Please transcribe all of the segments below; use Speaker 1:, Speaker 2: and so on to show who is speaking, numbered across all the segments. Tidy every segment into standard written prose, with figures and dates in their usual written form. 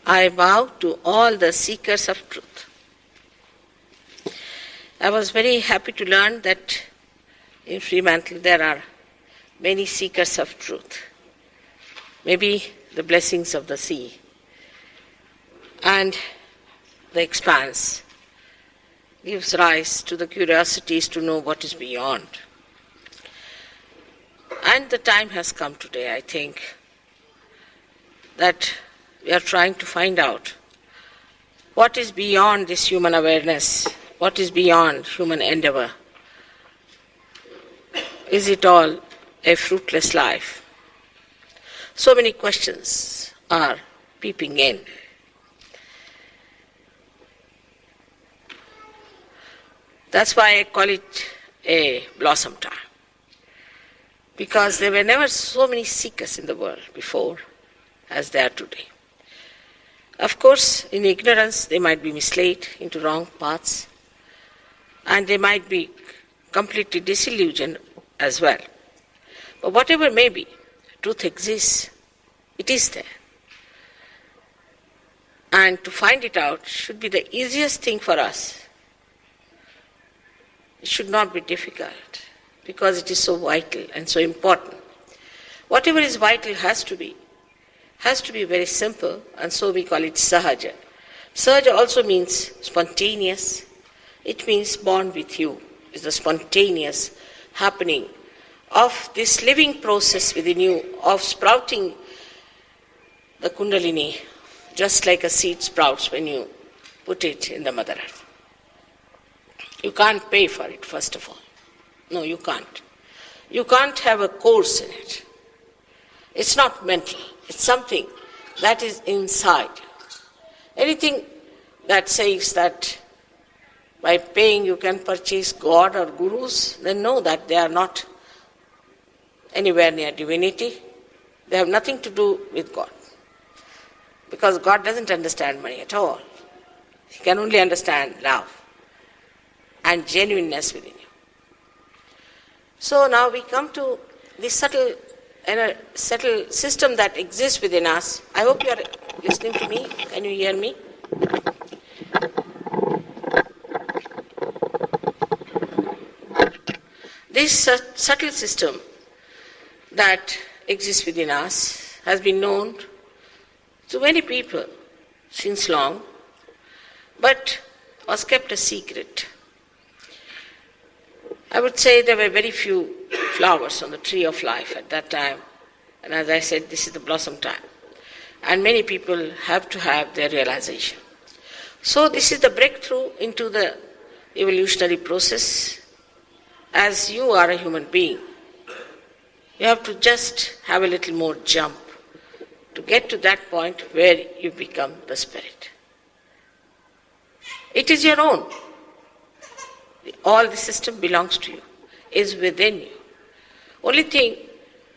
Speaker 1: I bow to all the seekers of truth. I was very happy to learn that in Fremantle there are many seekers of truth. Maybe the blessings of the sea and the expanse gives rise to the curiosities to know what is beyond. And the time has come today, I think, that we are trying to find out what is beyond this human awareness, what is beyond human endeavor. Is it all a fruitless life? So many questions are peeping in. That's why I call it a blossom time. Because there were never so many seekers in the world before as there are today. Of course, in ignorance, they might be misled into wrong paths, and they might be completely disillusioned as well. But whatever may be, truth exists. It is there. And to find it out should be the easiest thing for us. It should not be difficult, because it is so vital and so important. Whatever is vital has to be very simple, and so we call it Sahaja. Sahaja also means spontaneous. It means born with you. It's the spontaneous happening of this living process within you of sprouting the Kundalini, just like a seed sprouts when you put it in the Mother Earth. You can't pay for it, first of all. No, you can't. You can't have a course in it. It's not mental. It's something that is inside. Anything that says that by paying you can purchase God or gurus, then know that they are not anywhere near divinity. They have nothing to do with God. Because God doesn't understand money at all. He can only understand love and genuineness within you. So now we come to this subtle system that exists within us. I hope you are listening to me. Can you hear me? This subtle system that exists within us has been known to many people since long, but was kept a secret. I would say there were very few flowers on the tree of life at that time. And as I said, this is the blossom time. And many people have to have their realization. So this is the breakthrough into the evolutionary process. As you are a human being, you have to just have a little more jump to get to that point where you become the spirit. It is your own. All the system belongs to you, is within you. Only thing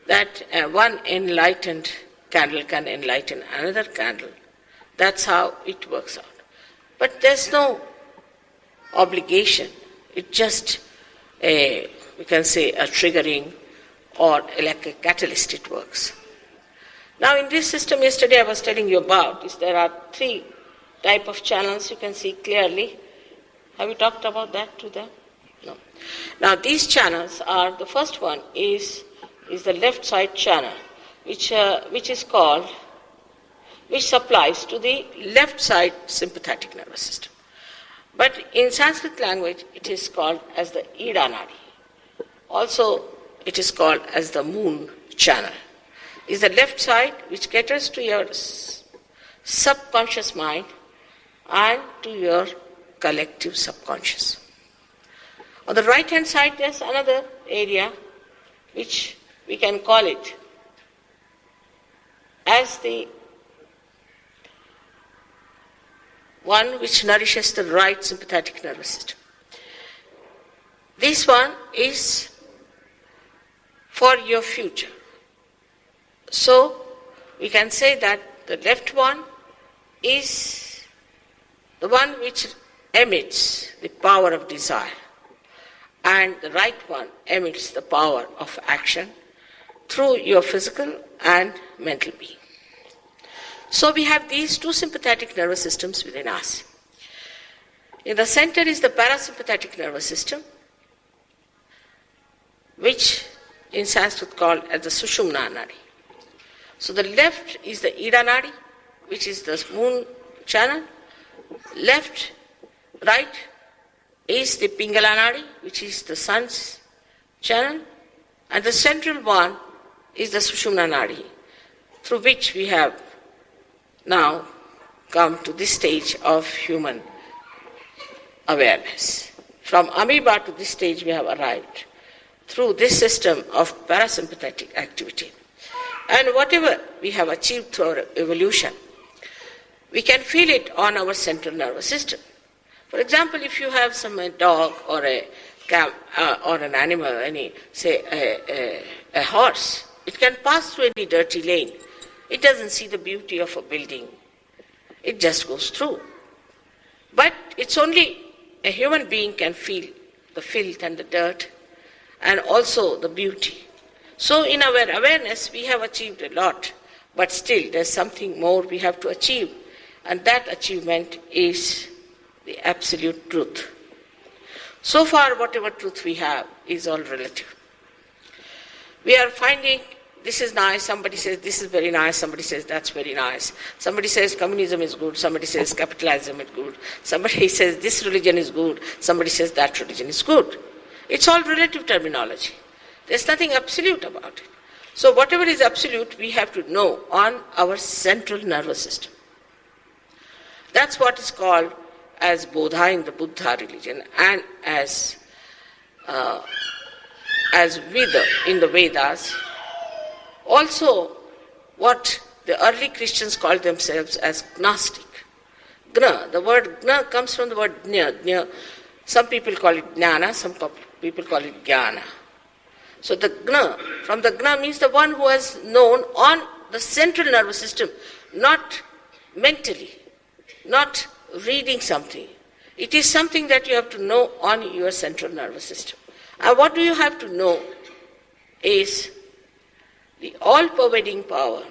Speaker 1: that one enlightened candle can enlighten another candle. That's how it works out. But there's no obligation. It's just we can say a triggering or like a catalyst it works. Now in this system, yesterday I was telling you about is there are 3 type of channels you can see clearly. Have you talked about that to them? No. Now these channels are, the first one is the left side channel, which supplies to the left side sympathetic nervous system. But in Sanskrit language, it is called as the Ida Nadi. Also, it is called as the moon channel. Is the left side which caters to your subconscious mind and to your collective subconscious. On the right hand side, there's another area which we can call it as the one which nourishes the right sympathetic nervous system. This one is for your future. So we can say that the left one is the one which emits the power of desire, and the right one emits the power of action through your physical and mental being. So we have these two sympathetic nervous systems within us. In the center is the parasympathetic nervous system, which in Sanskrit called as the Sushumna Nadi. So the left is the Ida Nadi, which is the moon channel. Right is the Pingala Nadi, which is the sun's channel. And the central one is the Sushumna Nadi, through which we have now come to this stage of human awareness. From amoeba to this stage we have arrived through this system of parasympathetic activity. And whatever we have achieved through our evolution, we can feel it on our central nervous system. For example, if you have some dog or or an animal, a horse, it can pass through any dirty lane. It doesn't see the beauty of a building. It just goes through. But it's only a human being can feel the filth and the dirt and also the beauty. So in our awareness, we have achieved a lot, but still there's something more we have to achieve, and that achievement is the absolute truth. So far, whatever truth we have is all relative. We are finding this is nice, somebody says this is very nice, somebody says that's very nice. Somebody says communism is good, somebody says capitalism is good, somebody says this religion is good, somebody says that religion is good. It's all relative terminology. There's nothing absolute about it. So whatever is absolute, we have to know on our central nervous system. That's what is called as Bodha in the Buddha religion and as Veda in the Vedas. Also, what the early Christians called themselves as Gnostic. Gna, the word Gna comes from the word Jna. Some people call it Jnana, some people call it Jnana. So the Gna, from the Gna means the one who has known on the central nervous system, not mentally, not reading something. It is something that you have to know on your central nervous system. And what do you have to know is the all-pervading power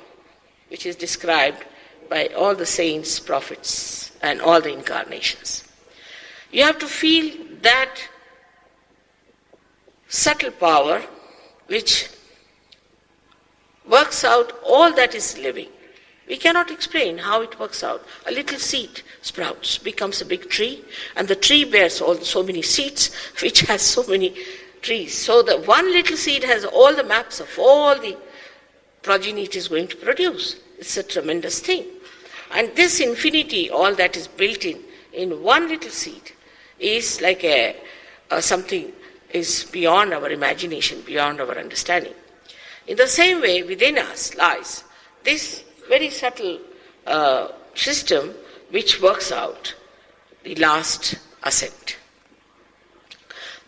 Speaker 1: which is described by all the saints, prophets, and all the incarnations. You have to feel that subtle power which works out all that is living. We cannot explain how it works out. A little seed sprouts, becomes a big tree, and the tree bears so many seeds, which has so many trees. So the one little seed has all the maps of all the progeny it is going to produce. It's a tremendous thing. And this infinity, all that is built in one little seed, is like something is beyond our imagination, beyond our understanding. In the same way, within us lies this very subtle system which works out the last ascent.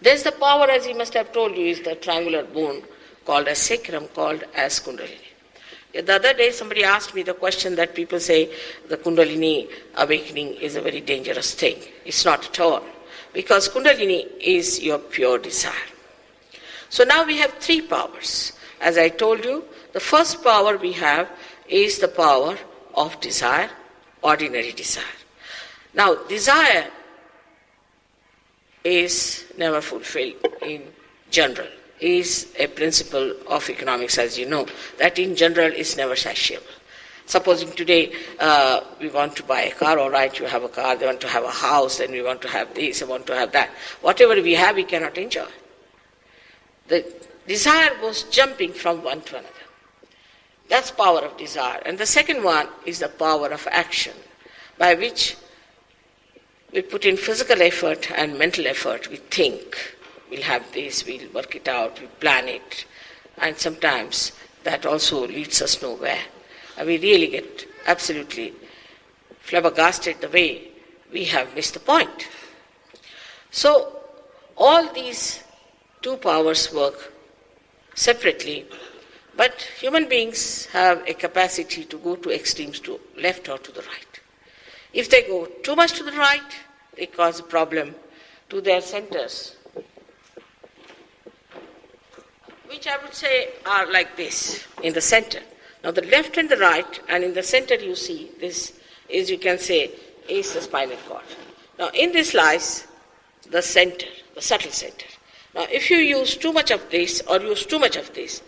Speaker 1: There's the power, as he must have told you, is the triangular bone called as sacrum, called as Kundalini. The other day somebody asked me the question that people say the Kundalini awakening is a very dangerous thing. It's not at all, because Kundalini is your pure desire. So now we have three powers. As I told you, the first power we have is the power of desire, ordinary desire. Now, desire is never fulfilled in general, is a principle of economics, as you know, that in general is never satiable. Supposing today we want to buy a car, all right, you have a car, they want to have a house, and we want to have this, and want to have that. Whatever we have, we cannot enjoy. The desire goes jumping from one to another. That's power of desire. And the second one is the power of action, by which we put in physical effort and mental effort. We think, we'll have this, we'll work it out, we plan it. And sometimes that also leads us nowhere. And we really get absolutely flabbergasted the way we have missed the point. So all these two powers work separately, but human beings have a capacity to go to extremes, to left or to the right. If they go too much to the right, they cause a problem to their centers, which I would say are like this in the center. Now the left and the right, and in the center you see this is, you can say, is the spinal cord. Now in this lies the center, the subtle center. Now if you use too much of this or use too much of this,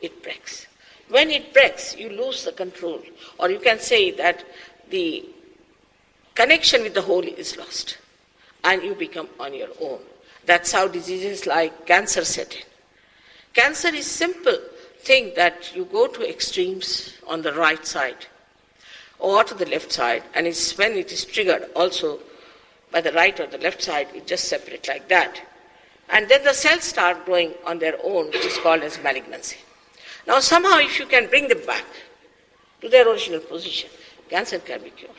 Speaker 1: it breaks. When it breaks, you lose the control, or you can say that the connection with the whole is lost, and you become on your own. That's how diseases like cancer set in. Cancer is simple thing that you go to extremes on the right side or to the left side, and it's when it is triggered also by the right or the left side, it just separates like that. And then the cells start growing on their own, which is called as malignancy. Now somehow if you can bring them back to their original position, cancer can be cured.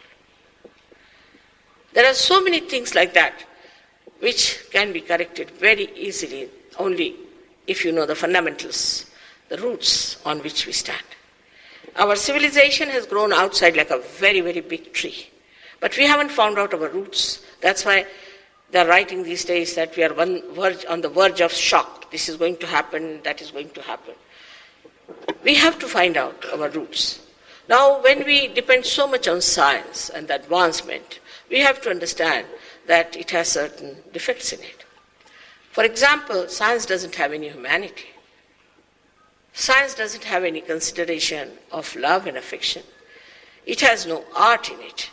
Speaker 1: There are so many things like that which can be corrected very easily only if you know the fundamentals, the roots on which we stand. Our civilization has grown outside like a very, very big tree, but we haven't found out our roots. That's why they're writing these days that we are on the verge of shock. This is going to happen, that is going to happen. We have to find out our roots. Now, when we depend so much on science and advancement, we have to understand that it has certain defects in it. For example, science doesn't have any humanity. Science doesn't have any consideration of love and affection. It has no art in it.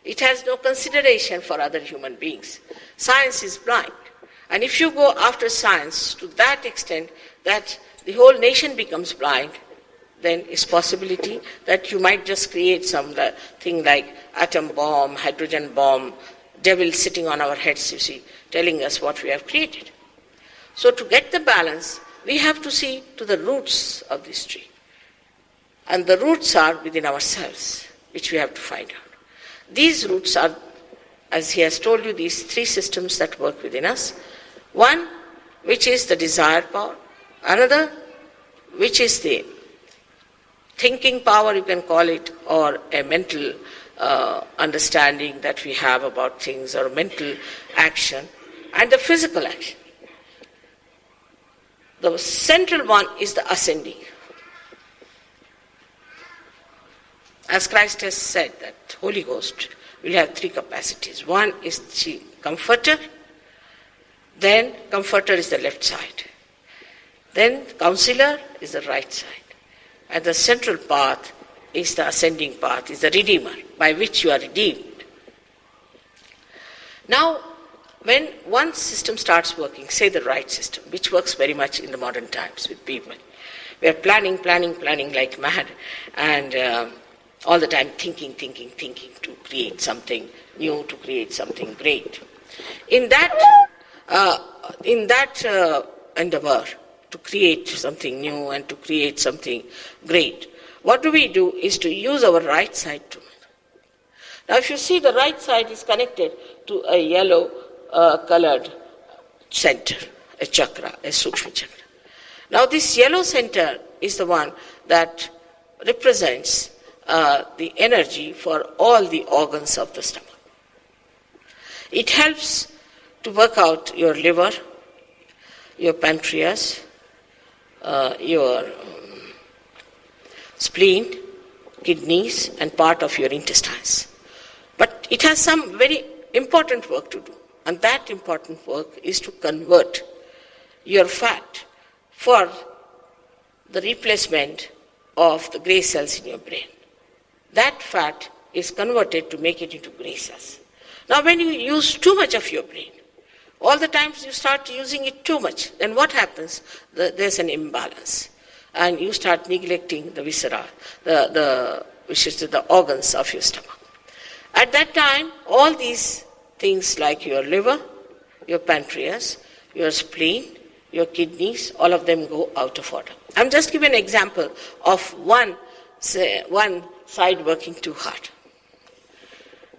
Speaker 1: It has no consideration for other human beings. Science is blind. And if you go after science to that extent that the whole nation becomes blind, then it's possibility that you might just create some thing like atom bomb, hydrogen bomb, devil sitting on our heads, you see, telling us what we have created. So to get the balance, we have to see to the roots of this tree. And the roots are within ourselves, which we have to find out. These roots are, as he has told you, these three systems that work within us. One, which is the desire power. Another, which is the thinking power, you can call it, or a mental understanding that we have about things, or mental action, and the physical action. The central one is the ascending. As Christ has said that Holy Ghost will have three capacities. One is the comforter, then comforter is the left side. Then counselor is the right side. And the central path is the ascending path, is the redeemer, by which you are redeemed. Now, when one system starts working, say the right system, which works very much in the modern times with people, we are planning like mad, and all the time thinking to create something new, to create something great. In that endeavor to create something new and to create something great, what do we do is to use our right side too. Now if you see, the right side is connected to a yellow colored center, a chakra, a sukshma chakra. Now this yellow center is the one that represents the energy for all the organs of the stomach. It helps to work out your liver, your pancreas, your spleen, kidneys, and part of your intestines. But it has some very important work to do, and that important work is to convert your fat for the replacement of the grey cells in your brain. That fat is converted to make it into grey cells. Now when you use too much of your brain, all the times you start using it too much, then what happens? There's an imbalance. And you start neglecting the viscera, which is the organs of your stomach. At that time, all these things like your liver, your pancreas, your spleen, your kidneys, all of them go out of order. I'm just giving an example of one side working too hard.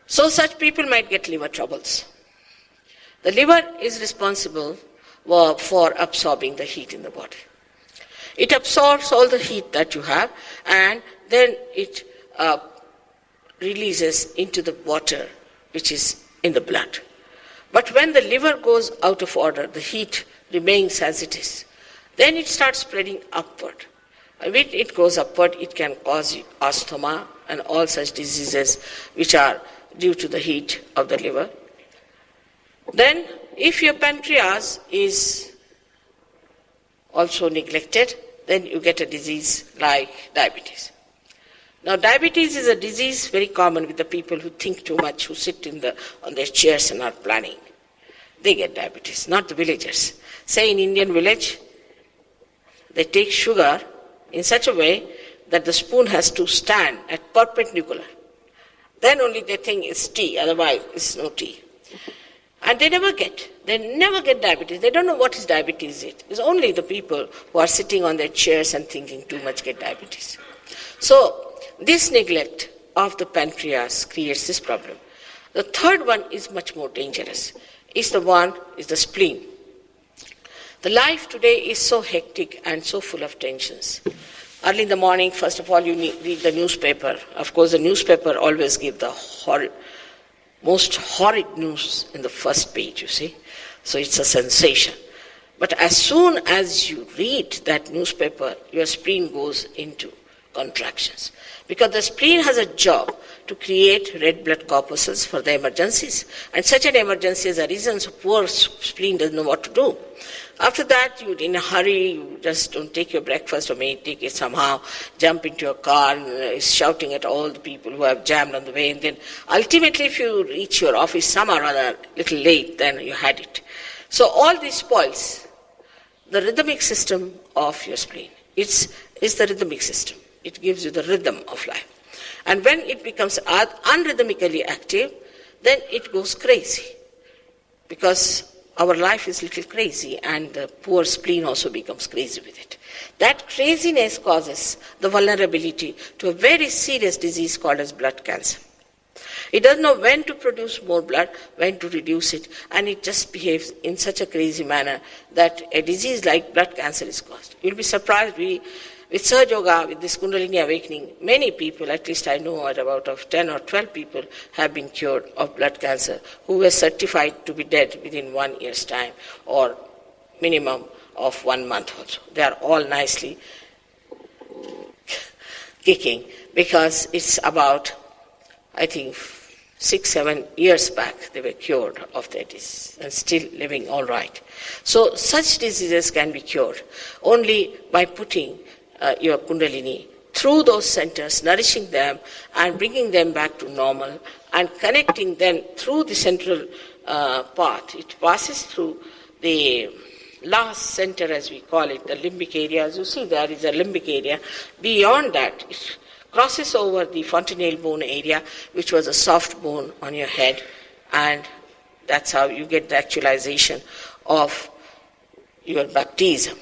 Speaker 1: So such people might get liver troubles. The liver is responsible for absorbing the heat in the body. It absorbs all the heat that you have, and then it releases into the water which is in the blood. But when the liver goes out of order, the heat remains as it is. Then it starts spreading upward. When it goes upward, it can cause asthma and all such diseases which are due to the heat of the liver. Then, if your pancreas is also neglected, then you get a disease like diabetes. Now, diabetes is a disease very common with the people who think too much, who sit on their chairs and are planning. They get diabetes, not the villagers. Say in Indian village, they take sugar in such a way that the spoon has to stand at perpendicular. Then only they think it's tea, otherwise it's no tea. And they never get diabetes. They don't know what is diabetes is. It's only the people who are sitting on their chairs and thinking too much get diabetes. So, this neglect of the pancreas creates this problem. The third one is much more dangerous. Is the spleen. The life today is so hectic and so full of tensions. Early in the morning, first of all, you read the newspaper. Of course, the newspaper always gives the most horrid news in the first page, you see. So it's a sensation. But as soon as you read that newspaper, your spleen goes into contractions. Because the spleen has a job to create red blood corpuscles for the emergencies. And such an emergency is a reason so poor spleen doesn't know what to do. After that, you in a hurry, you just don't take your breakfast or may take it somehow, jump into your car and shouting at all the people who have jammed on the way. And then ultimately, if you reach your office somehow or other, a little late, then you had it. So all this spoils the rhythmic system of your spleen. It's the rhythmic system. It gives you the rhythm of life. And when it becomes unrhythmically active, then it goes crazy. Because our life is a little crazy and the poor spleen also becomes crazy with it. That craziness causes the vulnerability to a very serious disease called as blood cancer. It doesn't know when to produce more blood, when to reduce it, and it just behaves in such a crazy manner that a disease like blood cancer is caused. You'll be surprised, with Sahaja Yoga, with this Kundalini awakening, many people, at least I know about 10 or 12 people, have been cured of blood cancer who were certified to be dead within 1 year's time or minimum of 1 month also. They are all nicely kicking because it's about, I think, 6-7 years back they were cured of their disease and still living all right. So such diseases can be cured only by putting your Kundalini through those centers, nourishing them and bringing them back to normal and connecting them through the central path. It passes through the last center, as we call it, the limbic area. As you see, there is a limbic area. Beyond that, it crosses over the fontanelle bone area, which was a soft bone on your head, and that's how you get the actualization of your baptism.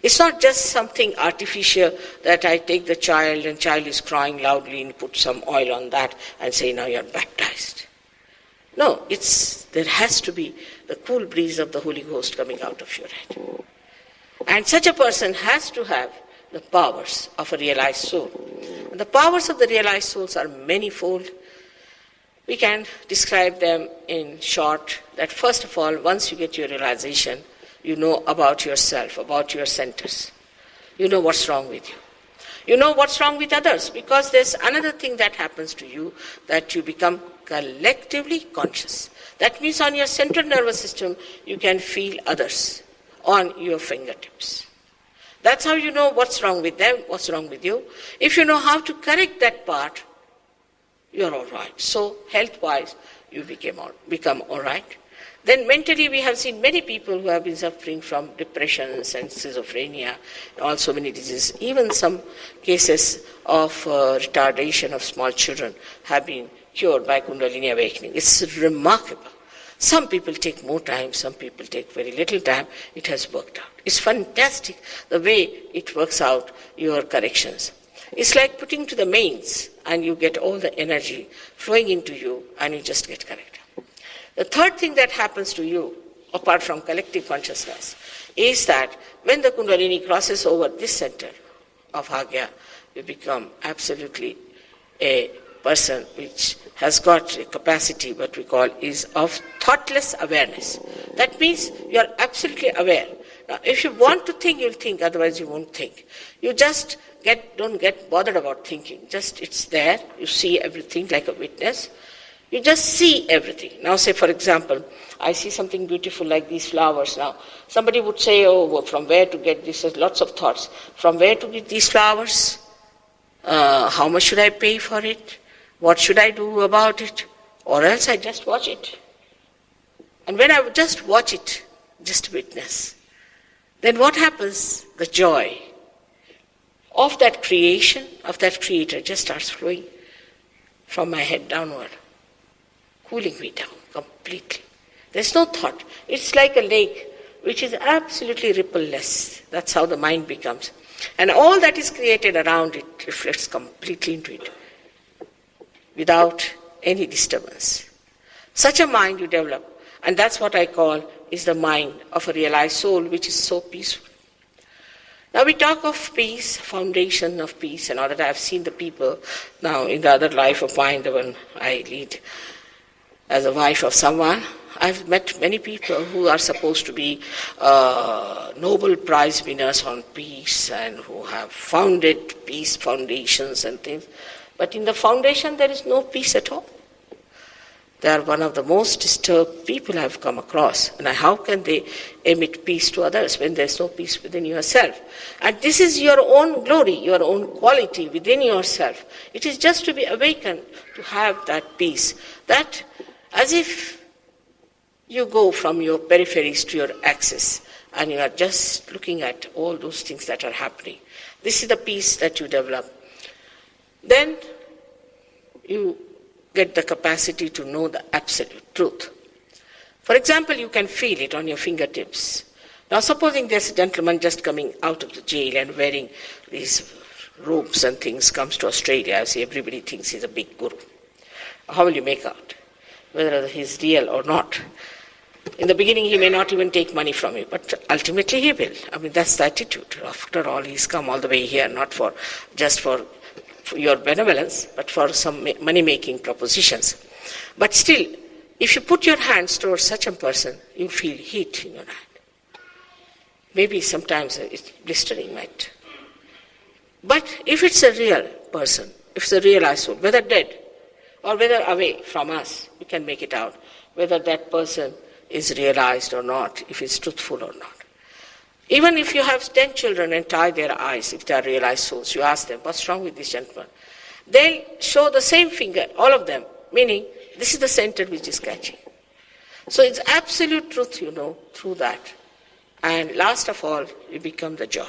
Speaker 1: It's not just something artificial that I take the child and child is crying loudly and put some oil on that and say, now you're baptized. No, there has to be the cool breeze of the Holy Ghost coming out of your head. And such a person has to have the powers of a realized soul. And the powers of the realized souls are manifold. We can describe them in short, that first of all, once you get your realization, you know about yourself, about your centers. You know what's wrong with you. You know what's wrong with others, because there's another thing that happens to you, that you become collectively conscious. That means on your central nervous system, you can feel others on your fingertips. That's how you know what's wrong with them, what's wrong with you. If you know how to correct that part, you're all right. So health-wise, you become all right. Then mentally, we have seen many people who have been suffering from depressions and schizophrenia, and also many diseases. Even some cases of retardation of small children have been cured by Kundalini awakening. It's remarkable. Some people take more time, some people take very little time. It has worked out. It's fantastic the way it works out your corrections. It's like putting to the mains and you get all the energy flowing into you and you just get corrected. The third thing that happens to you, apart from collective consciousness, is that when the Kundalini crosses over this center of Agya, you become absolutely a person which has got a capacity, what we call, is of thoughtless awareness. That means you are absolutely aware. Now, if you want to think, you'll think, otherwise you won't think. You just don't get bothered about thinking. Just it's there. You see everything like a witness. You just see everything. Now say, for example, I see something beautiful like these flowers now. Somebody would say, oh, from where to get this? There's lots of thoughts. From where to get these flowers? How much should I pay for it? What should I do about it? Or else I just watch it. And when I just watch it, just witness, then what happens? The joy of that creation, of that creator just starts flowing from my head downward, cooling me down completely. There's no thought. It's like a lake which is absolutely rippleless. That's how the mind becomes. And all that is created around it reflects completely into it without any disturbance. Such a mind you develop, and that's what I call is the mind of a realized soul, which is so peaceful. Now we talk of peace, foundation of peace, and all that. I've seen the people now in the other life of mine, the one I lead as a wife of someone. I've met many people who are supposed to be Nobel Prize winners on peace and who have founded peace foundations and things. But in the foundation there is no peace at all. They are one of the most disturbed people I've come across. And how can they emit peace to others when there's no peace within yourself? And this is your own glory, your own quality within yourself. It is just to be awakened to have that peace. That as if you go from your peripheries to your axis and you are just looking at all those things that are happening. This is the peace that you develop. Then you get the capacity to know the absolute truth. For example, you can feel it on your fingertips. Now supposing there's a gentleman just coming out of the jail and wearing these robes and things, comes to Australia. I see everybody thinks he's a big guru. How will you make out whether he's real or not? In the beginning, he may not even take money from you, but ultimately he will. I mean, that's the attitude. After all, he's come all the way here, not for your benevolence, but for some money-making propositions. But still, if you put your hands towards such a person, you feel heat in your hand. Maybe sometimes it's blistering, might. But if it's a real person, if it's a realized soul, whether dead or whether away from us, we can make it out whether that person is realized or not, if it's truthful or not. Even if you have 10 children and tie their eyes, if they are realized souls, you ask them, what's wrong with this gentleman? They'll show the same finger, all of them, meaning this is the center which is catching. So it's absolute truth, through that. And last of all, you become the joy.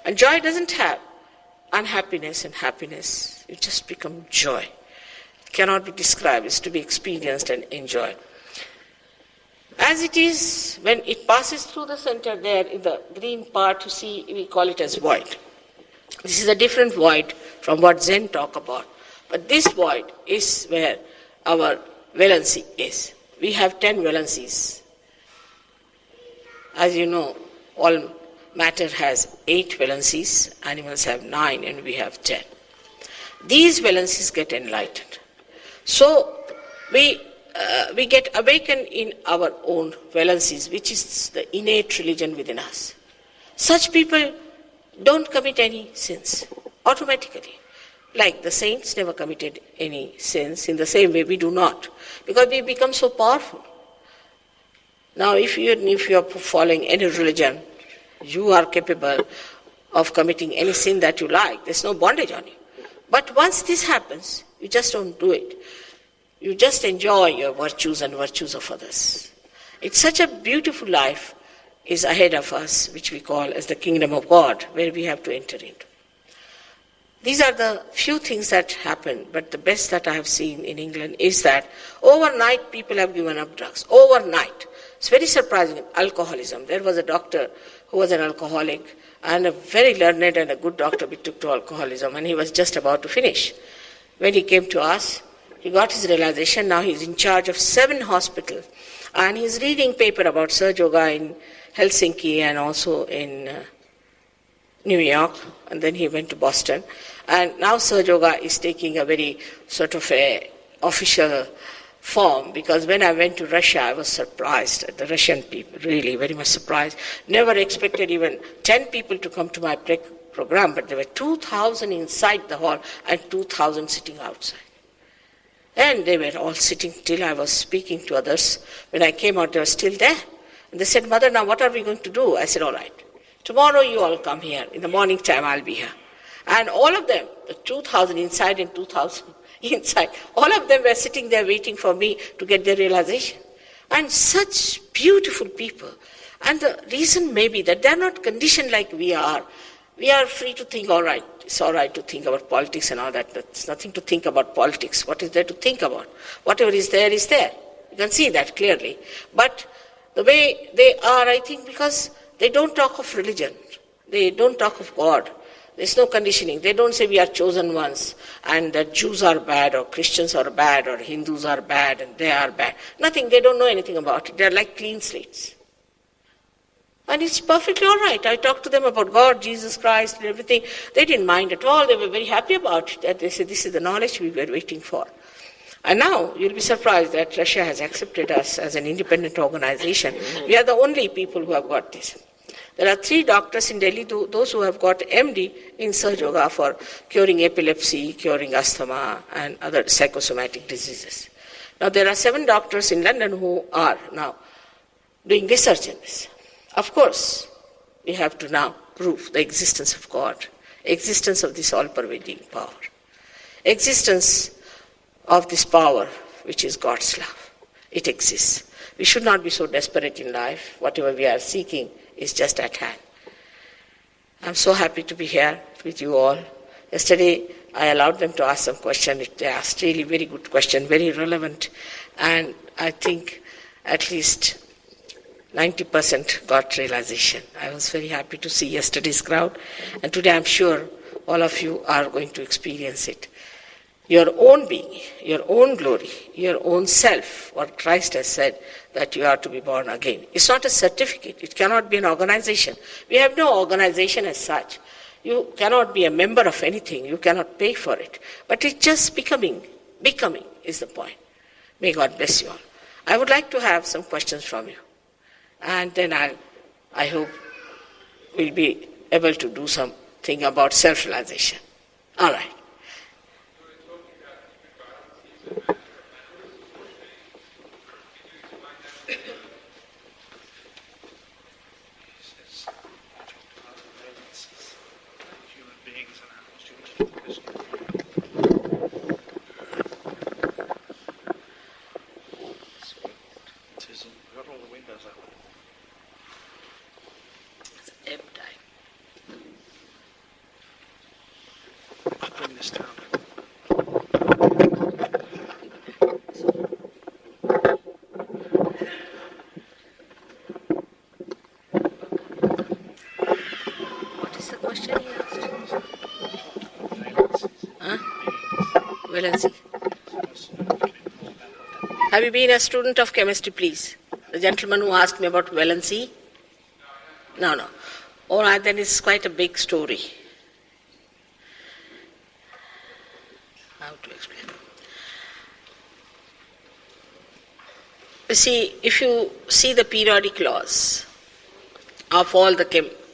Speaker 1: And joy doesn't have unhappiness and happiness. You just become joy. It cannot be described. It's to be experienced and enjoyed. As it is, when it passes through the center there in the green part, you see, we call it as void. This is a different void from what Zen talk about. But this void is where our valency is. We have 10 valencies. As you know, all matter has 8 valencies, animals have 9, and we have 10. These valencies get enlightened. So we get awakened in our own valencies, which is the innate religion within us. Such people don't commit any sins automatically. Like the saints never committed any sins, in the same way we do not, because we become so powerful. Now if you are following any religion, you are capable of committing any sin that you like. There's no bondage on you. But once this happens, you just don't do it. You just enjoy your virtues and virtues of others. It's such a beautiful life is ahead of us, which we call as the kingdom of God, where we have to enter into. These are the few things that happen, but the best that I have seen in England is that overnight people have given up drugs. Overnight. It's very surprising. Alcoholism. There was a doctor who was an alcoholic, and a very learned and a good doctor we took to alcoholism, and he was just about to finish. When he came to us, he got his realization. Now he's in charge of 7 hospitals, and he's reading paper about Sahaja Yoga in Helsinki and also in New York, and then he went to Boston. And now Sahaja Yoga is taking a very sort of a official form, because when I went to Russia, I was surprised at the Russian people, really very much surprised. Never expected even 10 people to come to my program, but there were 2,000 inside the hall and 2,000 sitting outside. And they were all sitting till I was speaking to others. When I came out, they were still there. And they said, "Mother, now what are we going to do?" I said, "All right. Tomorrow you all come here. In the morning time I'll be here." And all of them, the 2,000 inside and 2,000 inside, all of them were sitting there waiting for me to get their realization. And such beautiful people. And the reason may be that they're not conditioned like we are. We are free to think, all right, it's all right to think about politics and all that. There's nothing to think about politics. What is there to think about? Whatever is there is there. You can see that clearly. But the way they are, I think, because they don't talk of religion. They don't talk of God. There's no conditioning. They don't say we are chosen ones and that Jews are bad or Christians are bad or Hindus are bad and they are bad. Nothing. They don't know anything about it. They're like clean slates. And it's perfectly all right. I talked to them about God, Jesus Christ and everything. They didn't mind at all. They were very happy about it. They said, this is the knowledge we were waiting for. And now you'll be surprised that Russia has accepted us as an independent organization. We are the only people who have got this. There are 3 doctors in Delhi, those who have got MD in Sahaja for curing epilepsy, curing asthma and other psychosomatic diseases. Now there are 7 doctors in London who are now doing research in this. Of course, we have to now prove the existence of God, existence of this all-pervading power, existence of this power which is God's love. It exists. We should not be so desperate in life. Whatever we are seeking is just at hand. I'm so happy to be here with you all. Yesterday, I allowed them to ask some questions. They asked really very good questions, very relevant, and I think at least 90% got realization. I was very happy to see yesterday's crowd, and today I'm sure all of you are going to experience it. Your own being, your own glory, your own self, what Christ has said, that you are to be born again. It's not a certificate. It cannot be an organization. We have no organization as such. You cannot be a member of anything. You cannot pay for it. But it's just becoming. Becoming is the point. May God bless you all. I would like to have some questions from you. And then I hope we'll be able to do something about self-realization. All right. Valency. Have you been a student of chemistry, please? The gentleman who asked me about valency? No. All right, then it's quite a big story. How to explain? You see, if you see the periodic laws of all the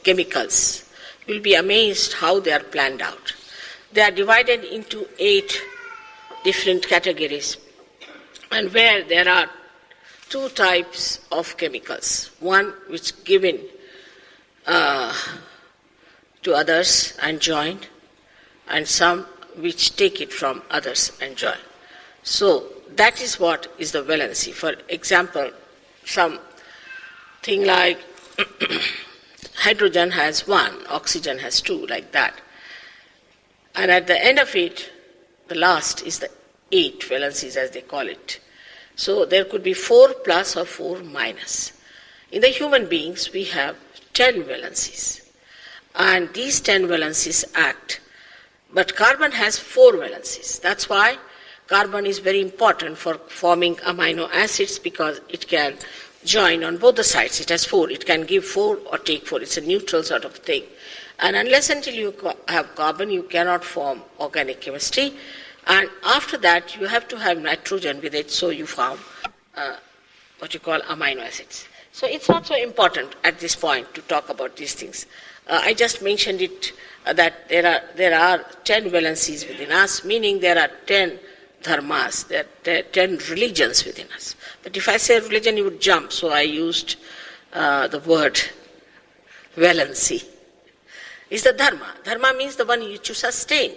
Speaker 1: chemicals, you'll be amazed how they are planned out. They are divided into 8 different categories, and where there are 2 types of chemicals. One which given to others and joined, and some which take it from others and join. So that is what is the valency. For example, something like hydrogen has 1, oxygen has 2, like that. And at the end of it, the last is the 8 valencies, as they call it. So there could be 4 plus or 4 minus. In the human beings, we have 10 valencies. And these 10 valencies act. But carbon has 4 valencies. That's why carbon is very important for forming amino acids, because it can join on both the sides. It has 4. It can give 4 or take 4. It's a neutral sort of thing. And unless until you have carbon, you cannot form organic chemistry. And after that, you have to have nitrogen with it, so you form what you call amino acids. So it's not so important at this point to talk about these things. I just mentioned it that there are 10 valencies within us, meaning there are 10 dharmas, there are 10 religions within us. But if I say religion, you would jump, so I used the word valency. Is the dharma. Dharma means the one which you sustain.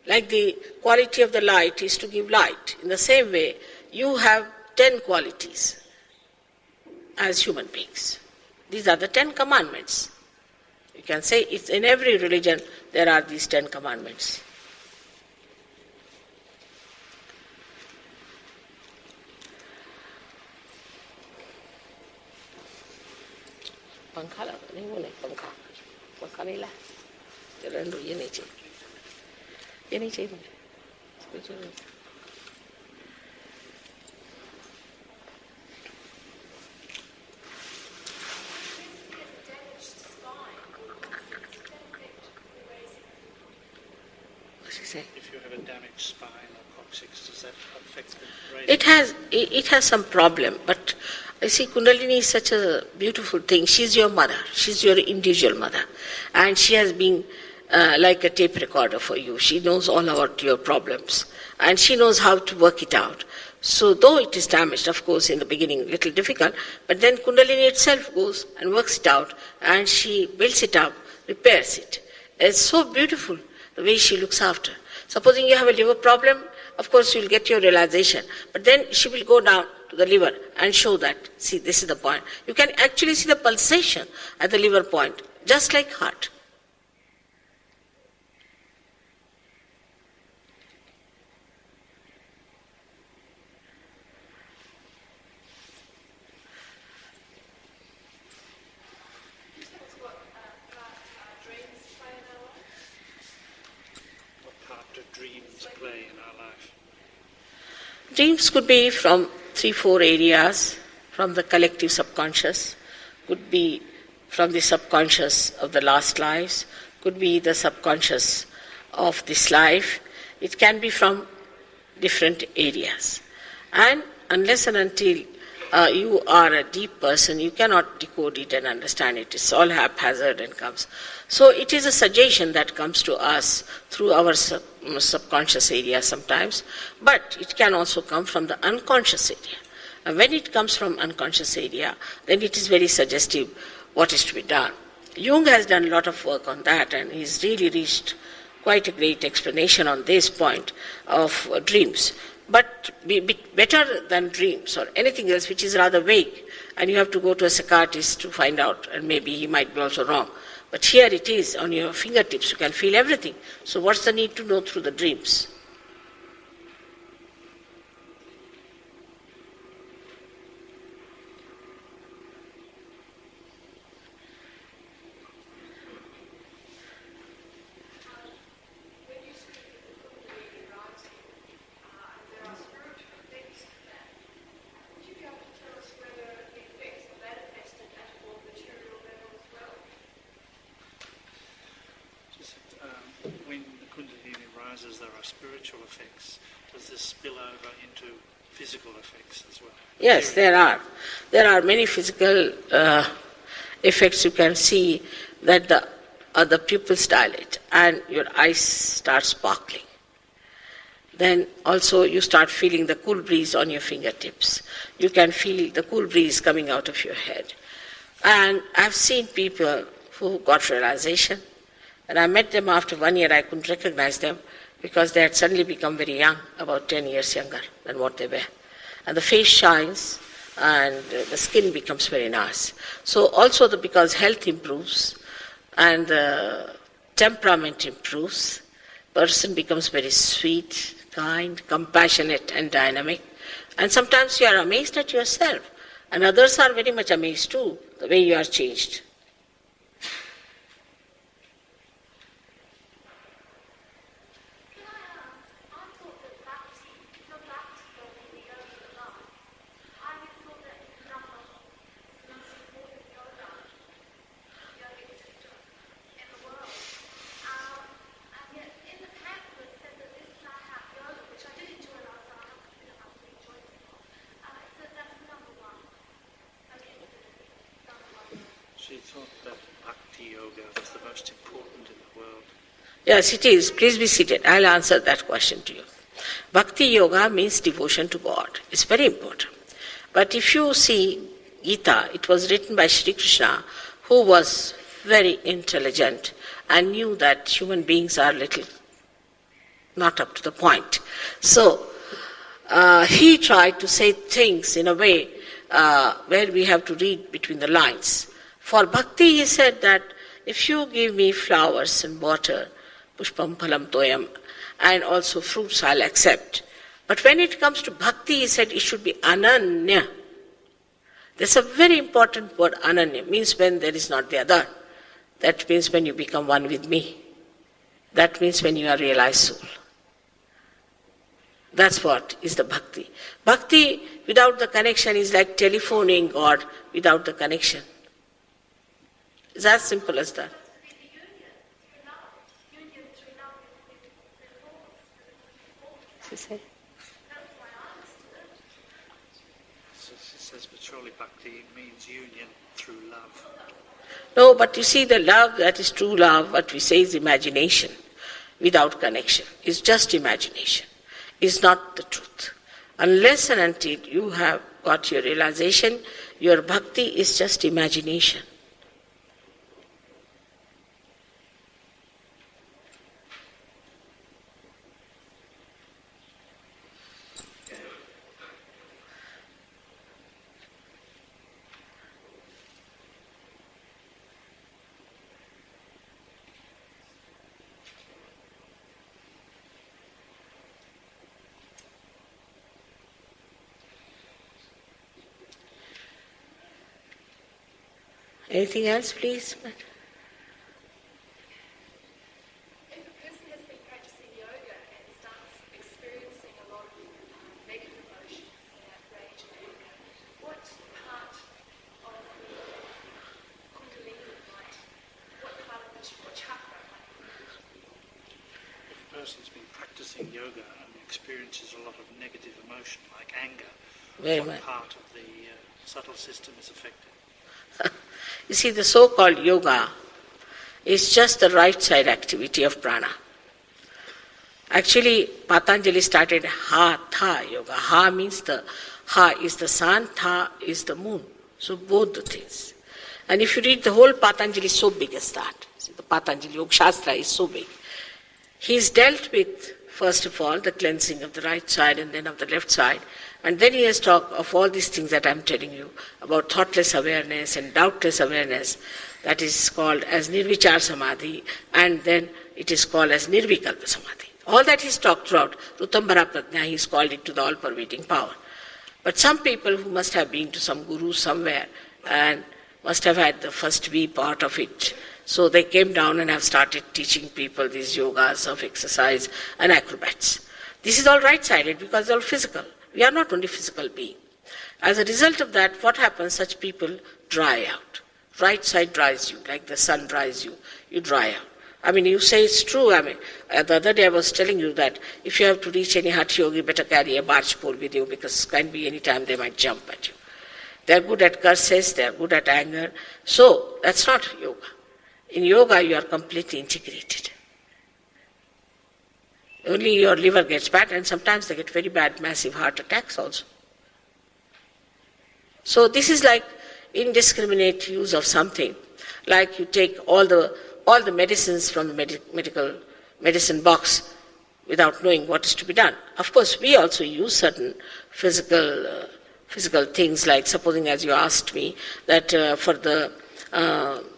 Speaker 1: Like the quality of the light is to give light. In the same way, you have 10 qualities as human beings. These are the 10 commandments. You can say it's in every religion there are these 10 commandments. पंखा लगा नहीं वो नहीं पंखा नहीं ला चलो ये नहीं चाहिए मुझे
Speaker 2: If you have a damaged spine or coccyx, does that affect the brain?
Speaker 1: It has some problem, but I see Kundalini is such a beautiful thing. She's your mother. She's your individual mother. And she has been like a tape recorder for you. She knows all about your problems. And she knows how to work it out. So though it is damaged, of course, in the beginning, a little difficult, but then Kundalini itself goes and works it out, and she builds it up, repairs it. It's so beautiful, the way she looks after. Supposing you have a liver problem, of course you'll get your realization. But then she will go down to the liver and show that, see, this is the point. You can actually see the pulsation at the liver point, just like heart. Dreams could be from 3-4 areas, from the collective subconscious, could be from the subconscious of the last lives, could be the subconscious of this life. It can be from different areas. And unless and until you are a deep person, you cannot decode it and understand it. It's all haphazard and comes. So it is a suggestion that comes to us through our subconscious area sometimes, but it can also come from the unconscious area. And when it comes from unconscious area, then it is very suggestive what is to be done. Jung has done a lot of work on that, and he's really reached quite a great explanation on this point of dreams. But better than dreams or anything else which is rather vague, and you have to go to a psychiatrist to find out, and maybe he might be also wrong. But here it is on your fingertips, you can feel everything. So what's the need to know through the dreams?
Speaker 2: When the Kundalini rises, there are spiritual effects. Does this spill over into physical effects as well?
Speaker 1: Yes, there are. There are many physical effects. You can see that the pupils dilate and your eyes start sparkling. Then also you start feeling the cool breeze on your fingertips. You can feel the cool breeze coming out of your head. And I've seen people who got realization. And I met them after 1 year. I couldn't recognize them because they had suddenly become very young, about 10 years younger than what they were. And the face shines and the skin becomes very nice. So also because health improves and the temperament improves, person becomes very sweet, kind, compassionate and dynamic. And sometimes you are amazed at yourself. And others are very much amazed too, the way you are changed.
Speaker 2: She thought that bhakti bhakti yoga is the most important in the world?
Speaker 1: Yes, it is. Please be seated. I'll answer that question to you. Bhakti yoga means devotion to God. It's very important. But if you see Gita, it was written by Shri Krishna, who was very intelligent and knew that human beings are little not up to the point. So, he tried to say things in a way where we have to read between the lines. For bhakti, he said that if you give me flowers and water, pushpam phalam toyam, and also fruits I'll accept. But when it comes to bhakti, he said it should be ananya. There's a very important word, ananya, means when there is not the other. That means when you become one with me. That means when you are realized soul. That's what is the bhakti. Bhakti without the connection is like telephoning God without the connection. It's as simple as that.
Speaker 2: She says, but surely bhakti means union through love.
Speaker 1: No, but you see, the love that is true love, what we say is imagination without connection. It's just imagination. It's not the truth. Unless and until you have got your realization, your bhakti is just imagination. Anything else, please?
Speaker 3: If a person has been practicing yoga and starts experiencing a lot of negative emotions, rage and anger, what part of the kundalini what part of what chakra
Speaker 2: If a person's been practicing yoga and experiences a lot of negative emotion like anger, what part of the subtle system is affected?
Speaker 1: You see, the so-called yoga is just the right side activity of prana. Actually, Patanjali started Ha-Tha yoga. Ha means Ha is the sun, Tha is the moon. So both the things. And if you read the whole Patanjali, is so big as that. See, the Patanjali Yoga Shastra is so big. He's dealt with, first of all, the cleansing of the right side and then of the left side. And then he has talked of all these things that I'm telling you, about thoughtless awareness and doubtless awareness, that is called as Nirvichar Samadhi, and then it is called as Nirvikalpa Samadhi. All that he's talked throughout, Rutambara Prajna, he's called it to the all-pervading power. But some people who must have been to some guru somewhere and must have had the first V part of it, so they came down and have started teaching people these yogas of exercise and acrobats. This is all right-sided because it's all physical. We are not only physical beings. As a result of that, what happens? Such people dry out. Right side dries you, like the sun dries you. You dry out. I mean, you say it's true. I mean, the other day I was telling you that if you have to reach any Hatha yogi, better carry a barge pole with you because can be any time they might jump at you. They are good at curses, they are good at anger. So, that's not yoga. In yoga, you are completely integrated. Only your liver gets bad, and sometimes they get very bad, massive heart attacks also. So this is like indiscriminate use of something, like you take all the medicines from the medical medicine box without knowing what is to be done. Of course, we also use certain physical things, like supposing, as you asked me, that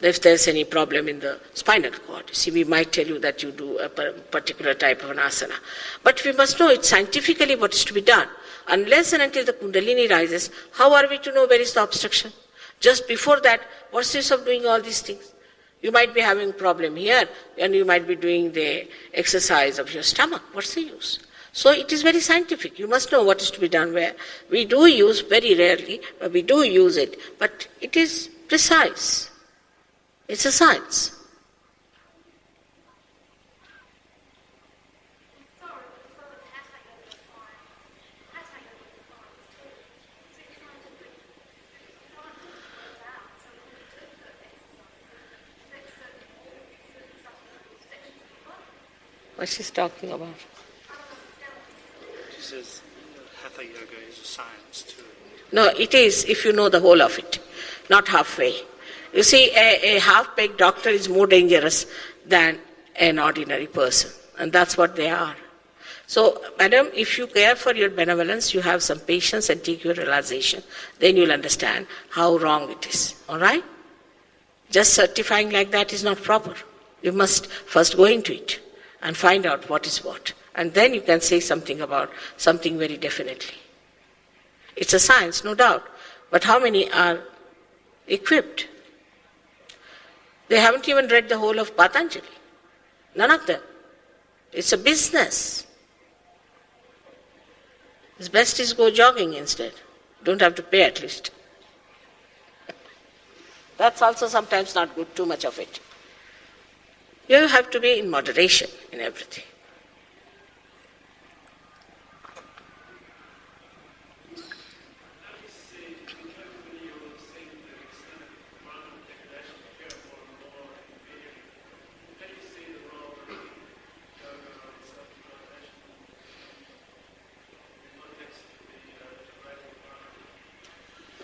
Speaker 1: if there's any problem in the spinal cord, you see, we might tell you that you do a particular type of an asana. But we must know it scientifically what is to be done. Unless and until the kundalini rises, how are we to know where is the obstruction? Just before that, what's the use of doing all these things? You might be having a problem here, and you might be doing the exercise of your stomach. What's the use? So it is very scientific. You must know what is to be done where. We do use very rarely, but we do use it. But it is precise. It's a science. what she's talking about.
Speaker 2: She says Hatha Yoga is a science too.
Speaker 1: No, it is if you know the whole of it, not halfway. You see, a half-baked doctor is more dangerous than an ordinary person, and that's what they are. So, madam, if you care for your benevolence, you have some patience and take your realization, then you'll understand how wrong it is. All right? Just certifying like that is not proper. You must first go into it and find out what is what. And then you can say something about something very definitely. It's a science, no doubt. But how many are equipped? They haven't even read the whole of Patanjali. None of them. It's a business. It's best is go jogging instead. Don't have to pay at least. That's also sometimes not good, too much of it. You have to be in moderation in everything.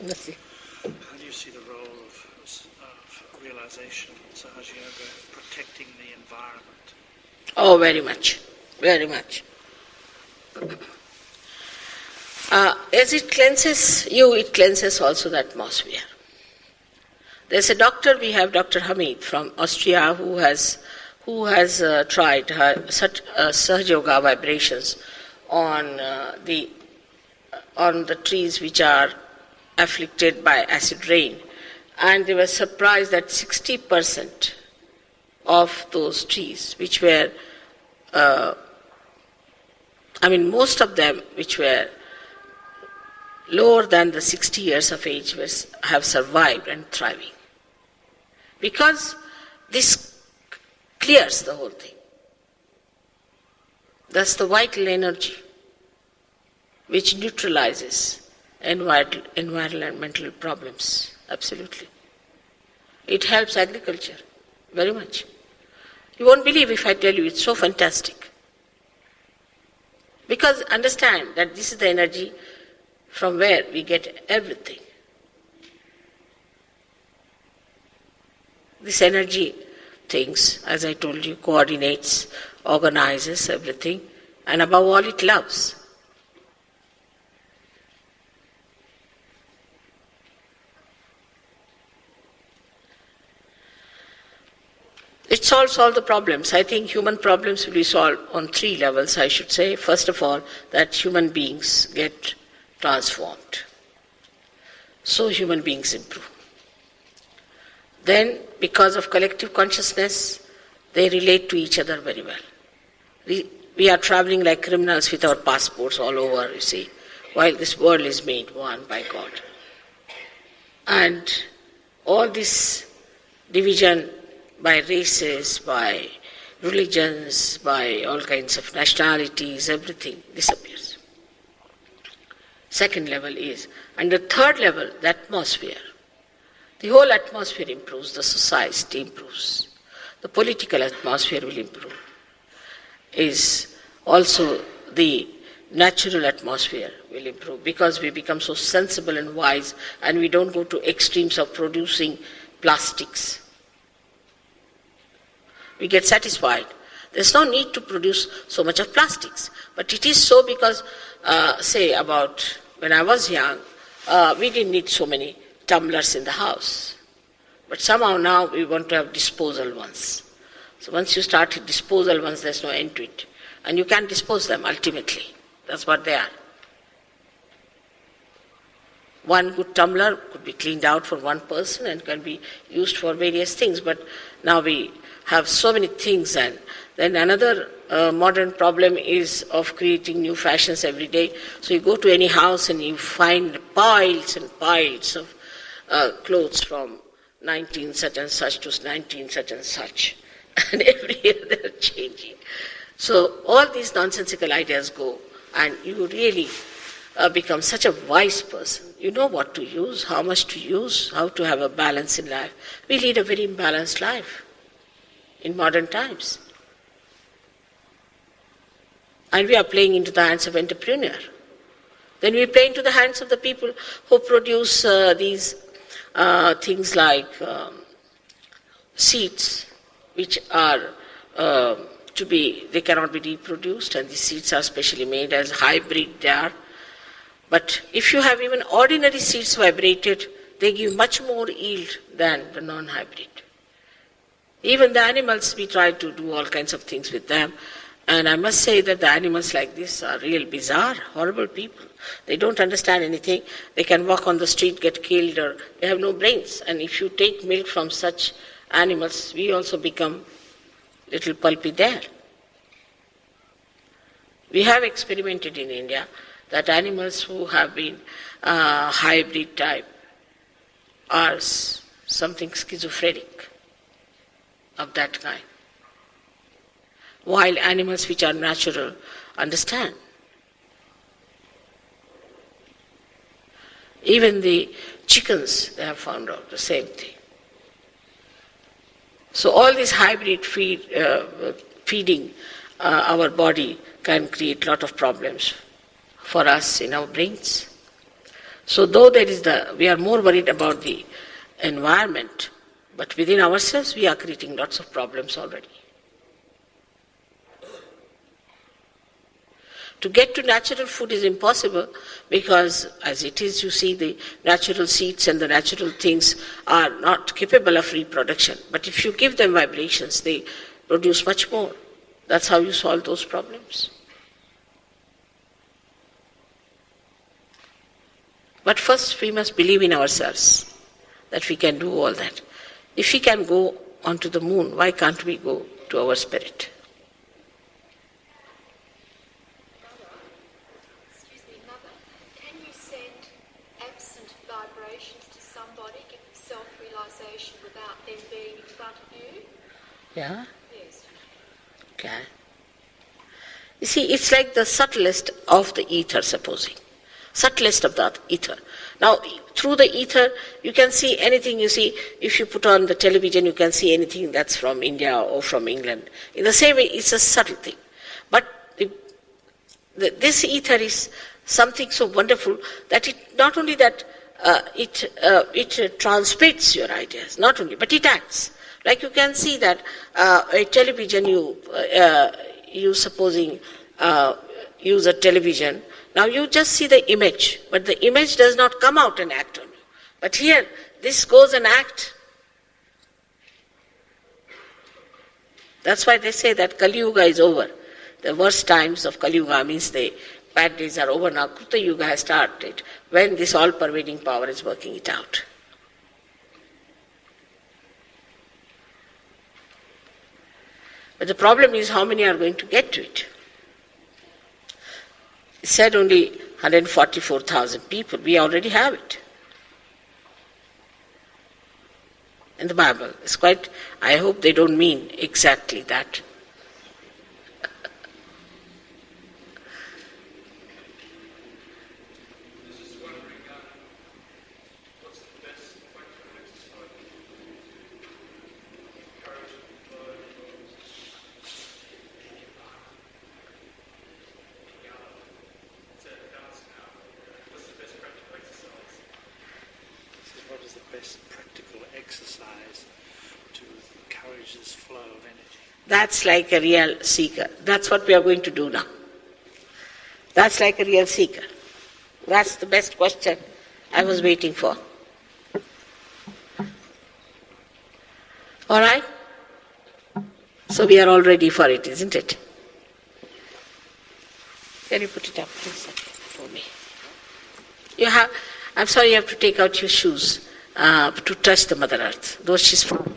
Speaker 1: Let's see.
Speaker 2: How do you see the role of realization in Sahaja Yoga protecting the environment?
Speaker 1: Oh, very much. Very much. As it cleanses you, it cleanses also the atmosphere. There's a doctor, we have Dr. Hamid from Austria who has tried Sahaja Yoga vibrations on the trees which are afflicted by acid rain, and they were surprised that 60% of those trees which were, most of them which were lower than the 60 years of age have survived and thriving. Because this clears the whole thing. That's the vital energy which neutralizes environmental problems. Absolutely. It helps agriculture very much. You won't believe if I tell you it's so fantastic. Because understand that this is the energy from where we get everything. This energy thinks, as I told you, coordinates, organizes everything, and above all it loves. It solves all the problems. I think human problems will be solved on 3 levels, I should say. First of all, that human beings get transformed. So human beings improve. Then, because of collective consciousness, they relate to each other very well. We are traveling like criminals with our passports all over, you see, while this world is made one by God. And all this division by races, by religions, by all kinds of nationalities, everything disappears. Second level is, and the third level, the atmosphere. The whole atmosphere improves, the society improves, the political atmosphere will improve. Is also the natural atmosphere will improve because we become so sensible and wise and we don't go to extremes of producing plastics. We get satisfied. There's no need to produce so much of plastics. But it is so because, say about when I was young, we didn't need so many tumblers in the house. But somehow now we want to have disposal ones. So once you start with disposal ones, there's no end to it. And you can dispose them ultimately. That's what they are. One good tumbler could be cleaned out for one person and can be used for various things. But now we have so many things, and then another modern problem is of creating new fashions every day. So you go to any house and you find piles and piles of clothes from 19 such and such to 19 such and such. And every year they're changing. So all these nonsensical ideas go, and you really become such a wise person. You know what to use, how much to use, how to have a balance in life. We lead a very imbalanced life in modern times. and we are playing into the hands of entrepreneur. Then we play into the hands of the people who produce these things like seeds, which are they cannot be reproduced, and these seeds are specially made as hybrid they are. But if you have even ordinary seeds vibrated, they give much more yield than the non-hybrid. Even the animals, we try to do all kinds of things with them. And I must say that the animals like this are real bizarre, horrible people. They don't understand anything. They can walk on the street, get killed, or they have no brains. And if you take milk from such animals, we also become little pulpy there. We have experimented in India that animals who have been hybrid type are something schizophrenic of that kind, while animals which are natural understand. Even the chickens, they have found out the same thing. So all this hybrid feeding our body can create a lot of problems for us in our brains. So though we are more worried about the environment, but within ourselves we are creating lots of problems already. To get to natural food is impossible because as it is, you see, the natural seeds and the natural things are not capable of reproduction. But if you give them vibrations, they produce much more. That's how you solve those problems. But first we must believe in ourselves that we can do all that. If we can go onto the moon, why can't we go to our spirit?
Speaker 3: Excuse me, Mother. Can you send absent vibrations to somebody, give them self-realization without them being in front of you?
Speaker 1: Yeah?
Speaker 3: Yes.
Speaker 1: Okay. You see, it's like the subtlest of the ether, supposing. Subtlest of the ether. Now, through the ether, you can see anything you see. If you put on the television, you can see anything that's from India or from England. In the same way, it's a subtle thing. But this ether is something so wonderful that it not only that it transmits your ideas, not only, but it acts. Like you can see that a television, you supposing use a television. Now you just see the image, but the image does not come out and act on you. But here, this goes and acts. That's why they say that Kali Yuga is over. The worst times of Kali Yuga means the bad days are over now. Kruta Yuga has started when this all-pervading power is working it out. But the problem is how many are going to get to it. It said only 144,000 people. We already have it. In the Bible. It's quite, I hope they don't mean exactly that. That's like a real seeker. That's what we are going to do now. That's like a real seeker. That's the best question I was waiting for. All right? So we are all ready for it, isn't it? Can you put it up, please, for me? I'm sorry you have to take out your shoes to touch the Mother Earth. Those she's found.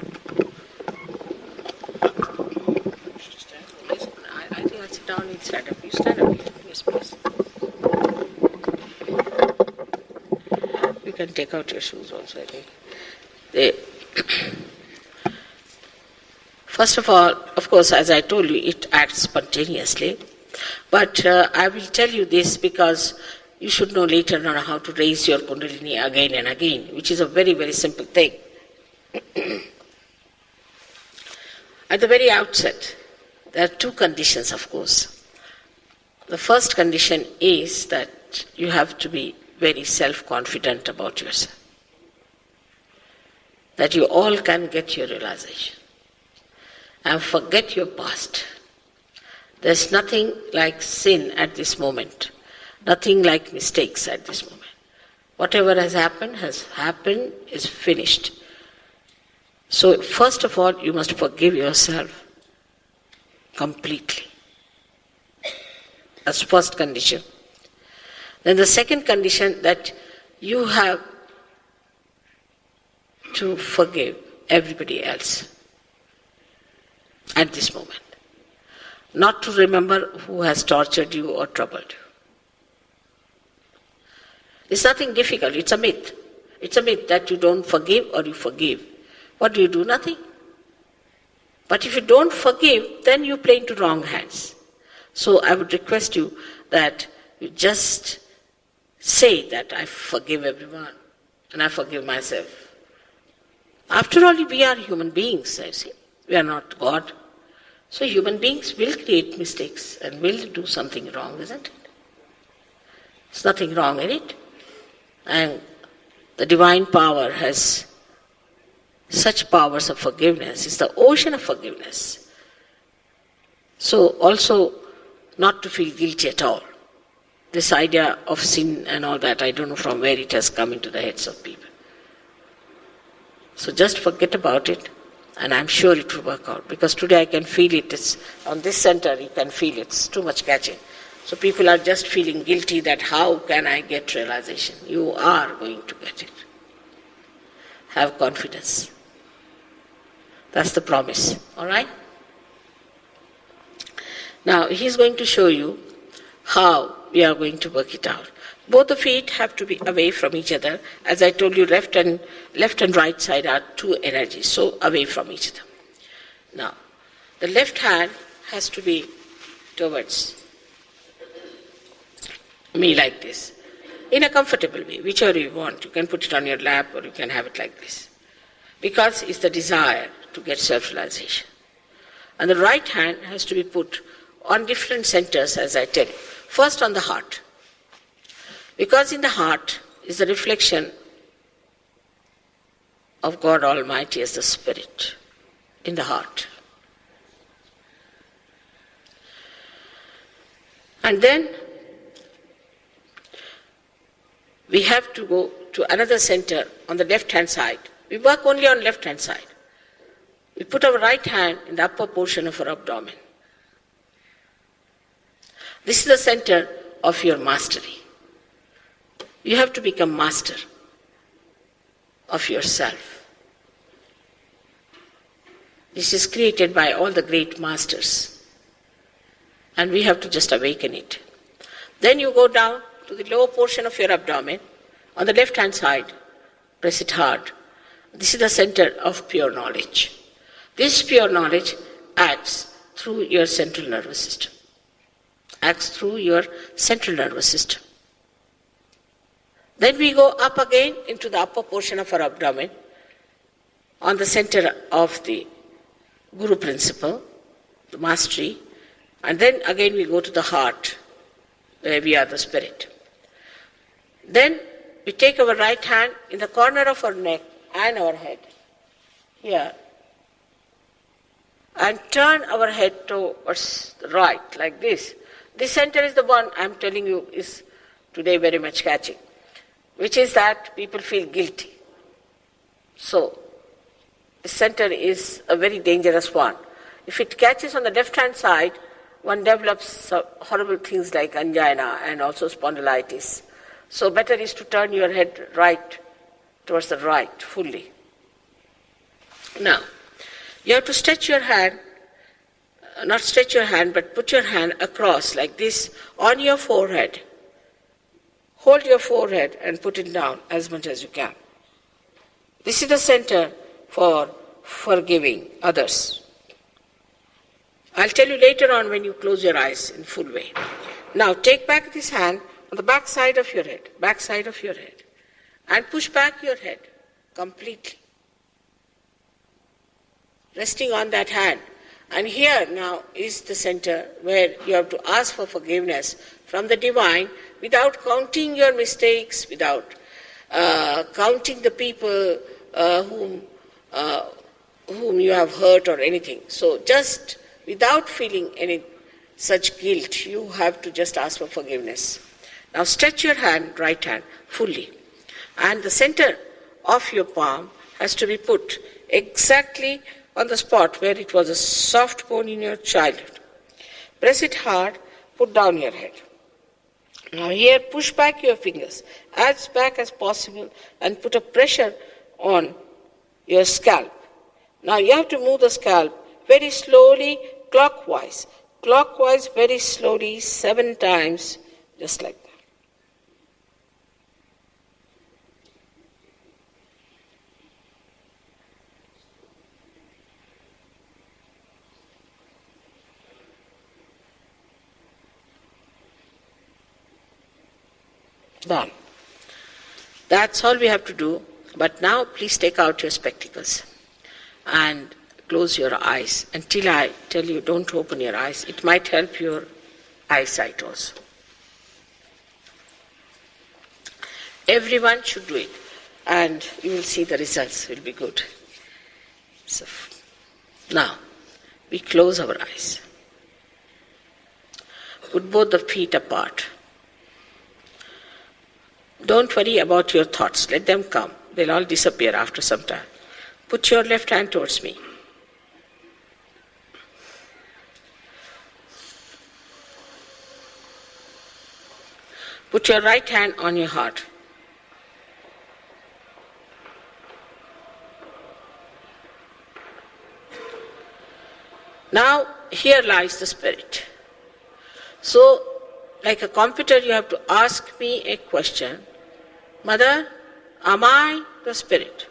Speaker 1: Down, you stand up. You stand up. Yes, please. You can take out your shoes also, I think. First of all, of course, as I told you, it acts spontaneously. But I will tell you this because you should know later on how to raise your Kundalini again and again, which is a very, very simple thing. At the very outset, there are two conditions, of course. The first condition is that you have to be very self-confident about yourself. That you all can get your realization. And forget your past. There's nothing like sin at this moment. Nothing like mistakes at this moment. Whatever has happened, is finished. So first of all, you must forgive yourself completely. That's the first condition. Then the second condition, that you have to forgive everybody else at this moment. Not to remember who has tortured you or troubled you. It's nothing difficult, it's a myth. It's a myth that you don't forgive or you forgive. What do? Nothing. But if you don't forgive, then you play into wrong hands. So I would request you that you just say that I forgive everyone and I forgive myself. After all, we are human beings, I see. We are not God. So human beings will create mistakes and will do something wrong, isn't it? There's nothing wrong in it. And the divine power has such powers of forgiveness. It's the ocean of forgiveness. So also not to feel guilty at all. This idea of sin and all that, I don't know from where it has come into the heads of people. So just forget about it, and I'm sure it will work out. Because today I can feel it. It's on this center, you can feel it. It's too much catching. So people are just feeling guilty that how can I get realization? You are going to get it. Have confidence. That's the promise. All right? Now he's going to show you how we are going to work it out. Both the feet have to be away from each other. As I told you, left and right side are two energies, so away from each other. Now, the left hand has to be towards me like this, in a comfortable way, whichever you want. You can put it on your lap or you can have it like this. Because it's the desire to get self-realization. And the right hand has to be put on different centers, as I tell you. First on the heart. Because in the heart is the reflection of God Almighty as the Spirit. In the heart. And then we have to go to another center on the left-hand side. We work only on left-hand side. We put our right hand in the upper portion of our abdomen. This is the center of your mastery. You have to become master of yourself. This is created by all the great masters. And we have to just awaken it. Then you go down to the lower portion of your abdomen. On the left-hand side, press it hard. This is the center of pure knowledge. This pure knowledge acts through your central nervous system. Acts through your central nervous system. Then we go up again into the upper portion of our abdomen on the center of the Guru principle, the mastery, and then again we go to the heart where we are the spirit. Then we take our right hand in the corner of our neck and our head, here, and turn our head towards the right, like this. This center is the one I'm telling you is today very much catching, which is that people feel guilty. So, the center is a very dangerous one. If it catches on the left-hand side, one develops horrible things like angina and also spondylitis. So better is to turn your head right, towards the right, fully. Now, you have to stretch your hand, not stretch your hand, but put your hand across like this on your forehead. Hold your forehead and put it down as much as you can. This is the center for forgiving others. I'll tell you later on when you close your eyes in full way. Now take back this hand on the back side of your head, and push back your head completely. Resting on that hand. And here now is the center where you have to ask for forgiveness from the divine without counting your mistakes, without counting the people whom you have hurt or anything. So just without feeling any such guilt, you have to just ask for forgiveness. Now stretch your hand, right hand, fully. And the center of your palm has to be put exactly on the spot where it was a soft bone in your childhood. Press it hard, put down your head. Now here, push back your fingers as back as possible and put a pressure on your scalp. Now you have to move the scalp very slowly, clockwise. Clockwise, very slowly, 7 times, just like that. Done. That's all we have to do. But now please take out your spectacles and close your eyes until I tell you don't open your eyes. It might help your eyesight also. Everyone should do it and you will see the results will be good. So now we close our eyes. Put both the feet apart. Don't worry about your thoughts. Let them come. They'll all disappear after some time. Put your left hand towards me. Put your right hand on your heart. Now, here lies the spirit. So, like a computer, you have to ask me a question. Mother, am I the spirit?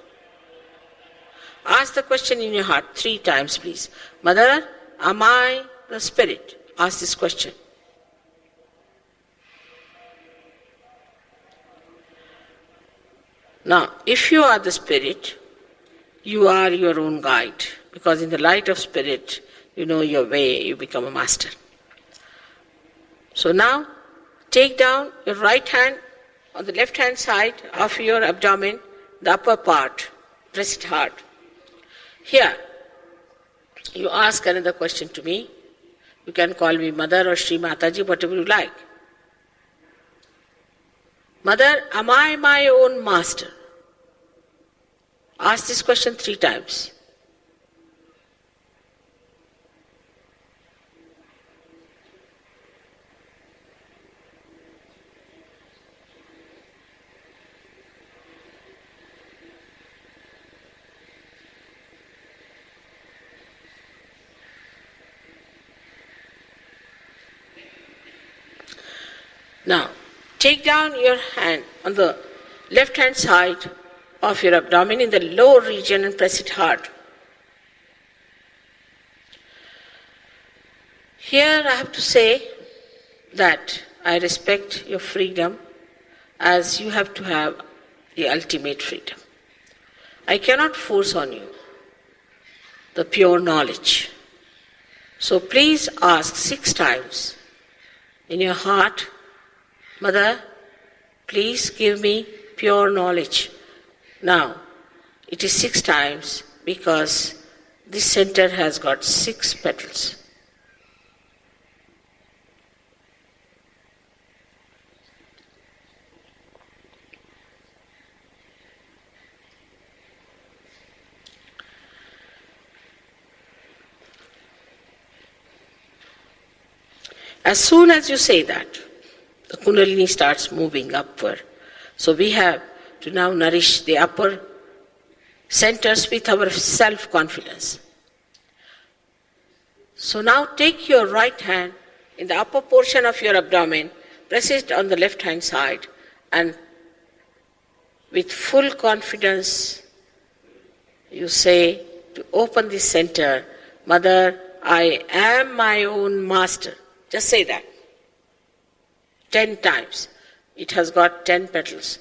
Speaker 1: Ask the question in your heart 3 times, please. Mother, am I the spirit? Ask this question. Now, if you are the spirit, you are your own guide. Because in the light of spirit, you know your way, you become a master. So now, take down your right hand on the left hand side of your abdomen, the upper part. Press it hard. Here, you ask another question to me. You can call me Mother or Shri Mataji, whatever you like. Mother, am I my own master? Ask this question 3 times. Now, take down your hand on the left hand side of your abdomen in the lower region and press it hard. Here I have to say that I respect your freedom as you have to have the ultimate freedom. I cannot force on you the pure knowledge. So please ask 6 times in your heart, Mother, please give me pure knowledge. Now, it is 6 times because this center has got 6 petals. As soon as you say that, the Kundalini starts moving upward. So we have to now nourish the upper centers with our self-confidence. So now take your right hand in the upper portion of your abdomen, press it on the left hand side, and with full confidence you say to open this center, Mother, I am my own master. Just say that 10 times. It has got 10 petals.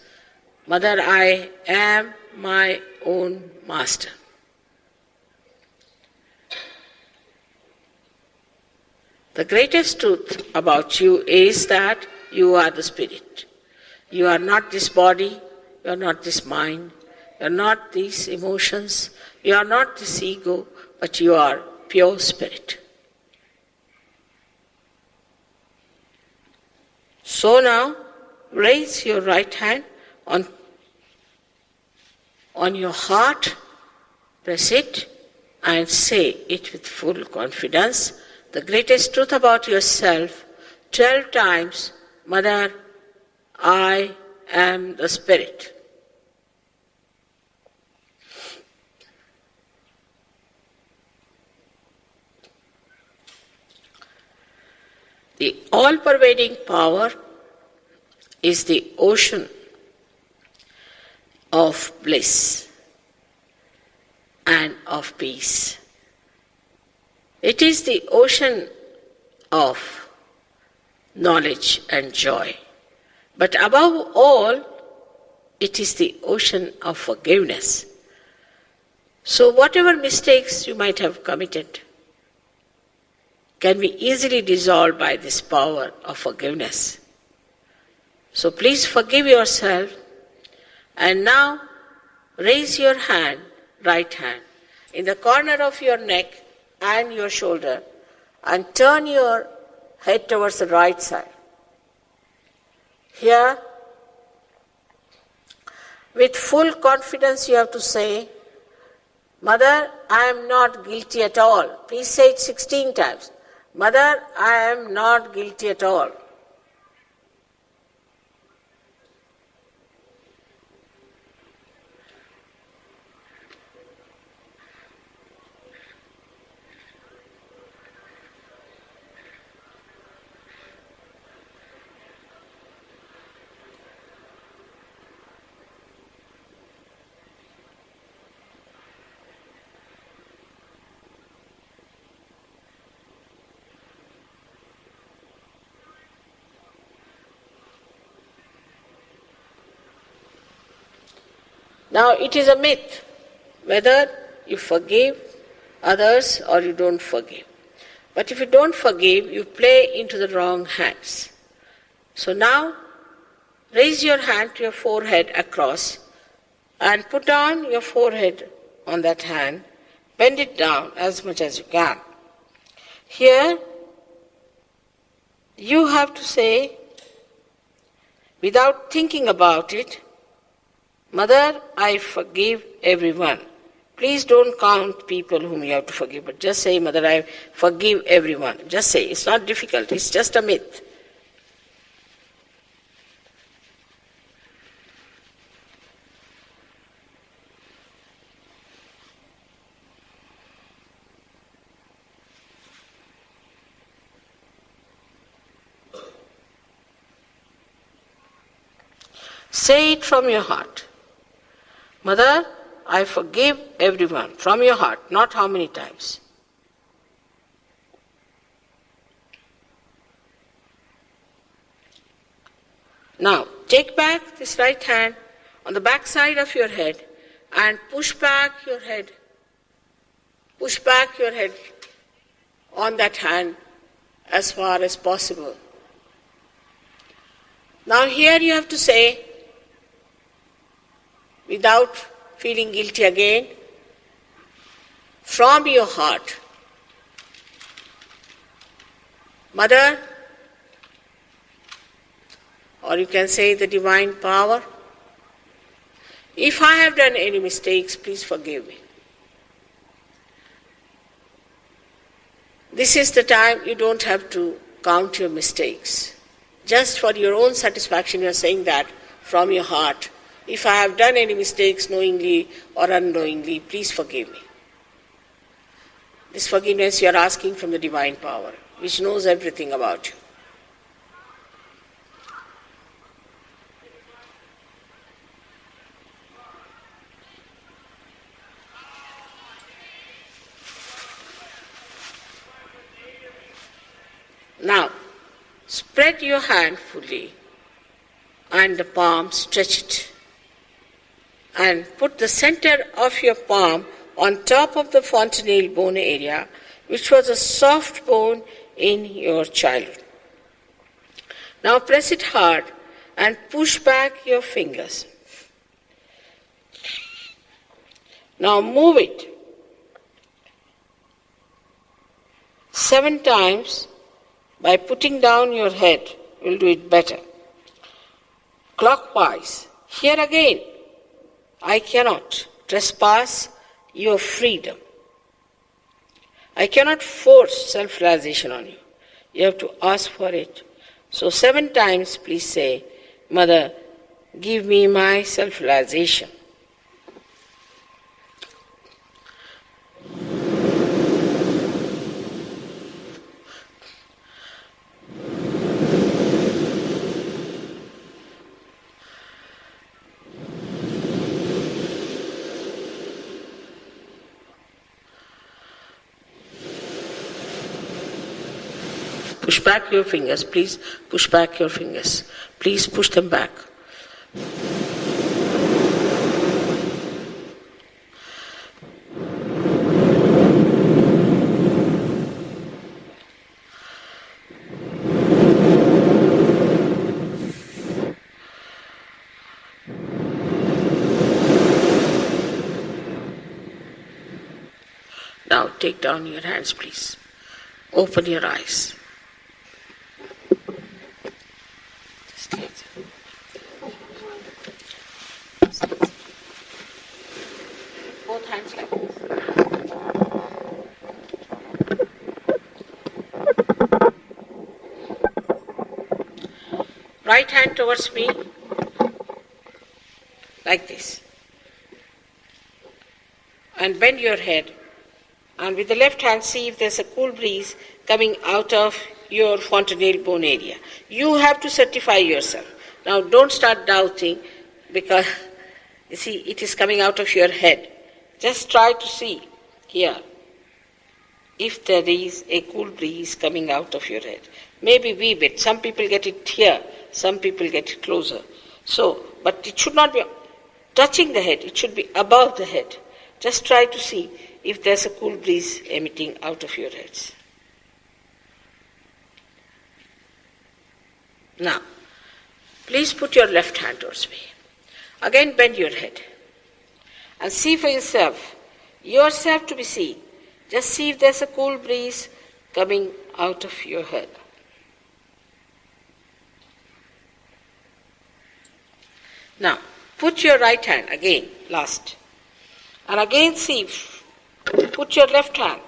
Speaker 1: Mother, I am my own master. The greatest truth about you is that you are the spirit. You are not this body, you are not this mind, you are not these emotions, you are not this ego, but you are pure spirit. So now, raise your right hand on your heart, press it and say it with full confidence. The greatest truth about yourself, 12 times, Mother, I am the Spirit. The all-pervading power is the ocean of bliss and of peace. It is the ocean of knowledge and joy. But above all, it is the ocean of forgiveness. So whatever mistakes you might have committed can be easily dissolved by this power of forgiveness. So please forgive yourself, and now raise your hand, right hand, in the corner of your neck and your shoulder, and turn your head towards the right side. Here, with full confidence you have to say, Mother, I am not guilty at all. Please say it 16 times. Mother, I am not guilty at all. Now it is a myth whether you forgive others or you don't forgive. But if you don't forgive, you play into the wrong hands. So now raise your hand to your forehead across and put on your forehead on that hand. Bend it down as much as you can. Here you have to say, without thinking about it, Mother, I forgive everyone. Please don't count people whom you have to forgive, but just say, Mother, I forgive everyone. Just say, it's not difficult, it's just a myth. Say it from your heart. Mother, I forgive everyone, from your heart, not how many times. Now, take back this right hand on the back side of your head and push back your head. Push back your head on that hand as far as possible. Now here you have to say, without feeling guilty again, from your heart, Mother, or you can say the divine power, if I have done any mistakes, please forgive me. This is the time you don't have to count your mistakes. Just for your own satisfaction, you are saying that from your heart. If I have done any mistakes knowingly or unknowingly, please forgive me. This forgiveness you are asking from the divine power, which knows everything about you. Now, spread your hand fully and the palm, stretch it. And put the center of your palm on top of the fontanelle bone area, which was a soft bone in your childhood. Now press it hard and push back your fingers. Now move it 7 times. By putting down your head, you'll do it better. Clockwise. Here again, I cannot trespass your freedom. I cannot force self-realization on you. You have to ask for it. So 7 times please say, Mother, give me my self-realization. Push back your fingers, please push back your fingers. Please push them back. Now take down your hands, please. Open your eyes. Both hands like this. Right hand towards me, like this. And bend your head. And with the left hand, see if there's a cool breeze coming out of your fontanelle bone area. You have to certify yourself. Now don't start doubting, because you see it is coming out of your head. Just try to see here if there is a cool breeze coming out of your head. Maybe wee bit. Some people get it here, some people get it closer. So, but it should not be touching the head, it should be above the head. Just try to see if there's a cool breeze emitting out of your heads. Now, please put your left hand towards me. Again bend your head. And see for yourself to be seen. Just see if there's a cool breeze coming out of your head. Now, put your right hand again, last. And again see, put your left hand,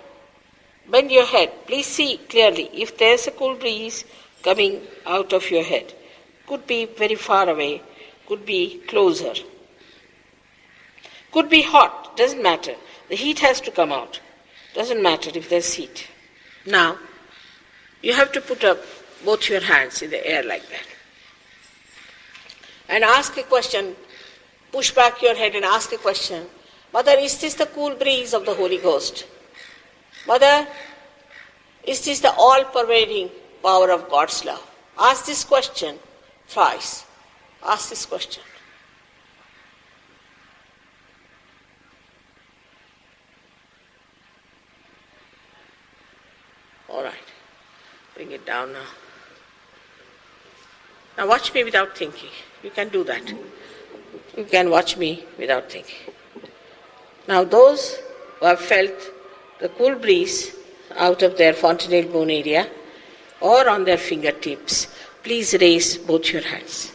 Speaker 1: bend your head. Please see clearly if there's a cool breeze coming out of your head. Could be very far away, could be closer. Could be hot, doesn't matter. The heat has to come out. Doesn't matter if there's heat. Now, you have to put up both your hands in the air like that. And ask a question, push back your head and ask a question. Mother, is this the cool breeze of the Holy Ghost? Mother, is this the all-pervading power of God's love? Ask this question twice. Ask this question. All right. Bring it down now. Now watch me without thinking. You can do that. You can watch me without thinking. Now those who have felt the cool breeze out of their fontanelle bone area or on their fingertips, please raise both your hands.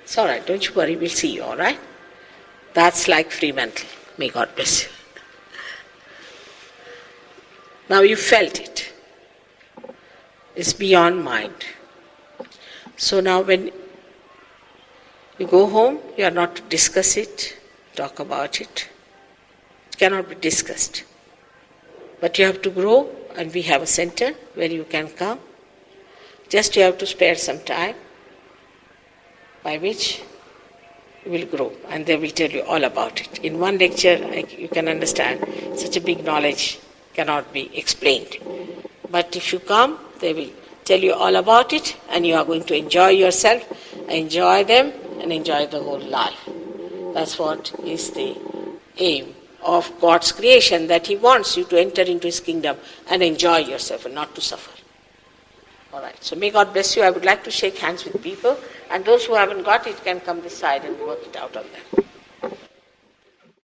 Speaker 1: It's all right, don't you worry, we'll see you, all right? That's like free mental. May God bless you. Now you felt it. It's beyond mind. So now when you go home, you are not to discuss it, talk about it. It cannot be discussed. But you have to grow, and we have a center where you can come. Just you have to spare some time by which you will grow, and they will tell you all about it. In one lecture, you can understand, such a big knowledge cannot be explained. But if you come, they will tell you all about it, and you are going to enjoy yourself, enjoy them, and enjoy the whole life. That's what is the aim of God's creation, that He wants you to enter into His kingdom and enjoy yourself and not to suffer. All right, so may God bless you. I would like to shake hands with people, and those who haven't got it can come this side and work it out on them.